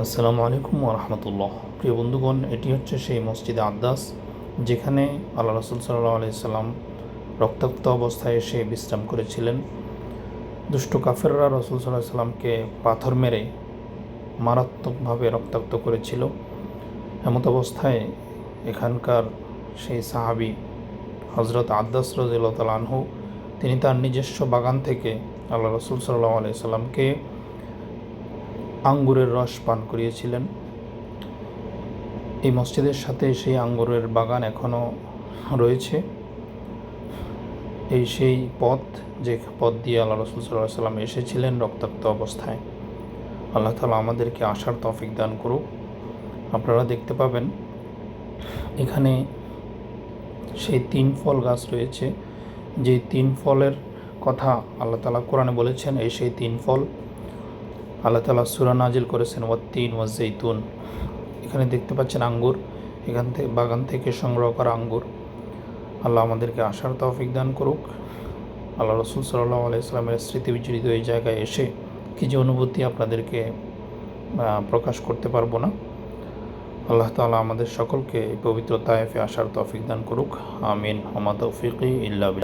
আসসালামু আলাইকুম ওরহমতুল্লাহ। প্রিয় বন্ধুগণ, এটি হচ্ছে সেই মসজিদে আদ্দাস যেখানে আল্লাহ রসুল সাল্লাল্লাহু আলাইহি সাল্লাম রক্তাক্ত অবস্থায় এসে বিশ্রাম করেছিলেন। দুষ্ট কাফেররা রসুল সাল্লাল্লাহু আলাইহি সাল্লামকে পাথর মেরে মারাত্মকভাবে রক্তাক্ত করেছিল। এমত অবস্থায় এখানকার সেই সাহাবি হজরত আদ্দাস রাদিয়াল্লাহু তাআলা আনহু তিনি তার নিজস্ব বাগান থেকে আল্লাহ রসুল সাল্লাল্লাহু আলাইহি সাল্লামকে আঙ্গুরের রস পান করিয়েছিলেন। এই মসজিদের সাথে সেই আঙ্গুরের বাগান এখনও রয়েছে। এই সেই পথ যে পথ দিয়ে আল্লাহ রসুল সাল্লাল্লাহু আলাইহি সাল্লাম এসেছিলেন রক্তাক্ত অবস্থায়। আল্লাহ তাআলা আমাদেরকে আসার তৌফিক দান করুক। আপনারা দেখতে পাবেন এখানে সেই 3 ফল গাছ রয়েছে, যে 3 ফলের কথা আল্লাহ তাআলা কোরআনে বলেছেন। এই সেই 3 ফল আল্লাহ তাআলা সূরা নাজিল করেছেন, ওয়াত-তিন ওয়াজ-জাইতুন। এখানে দেখতে পাচ্ছেন আঙ্গুর, এখান থেকে বাগান থেকে সংগ্রহ করা আঙ্গুর। আল্লাহ আমাদেরকে আসার তৌফিক দান করুক। আল্লাহ রসুল সাল্লাল্লাহু আলাইহি সাল্লামের স্মৃতি বিজড়িত এই জায়গায় এসে কী যে অনুভূতি আপনাদেরকে প্রকাশ করতে পারবো না। আল্লাহ তাআলা আমাদের সকলকে এই পবিত্র তায়েফে আসার তৌফিক দান করুক। আমিন। ওয়া মা তৌফিকি ইল্লা বিল্লাহ।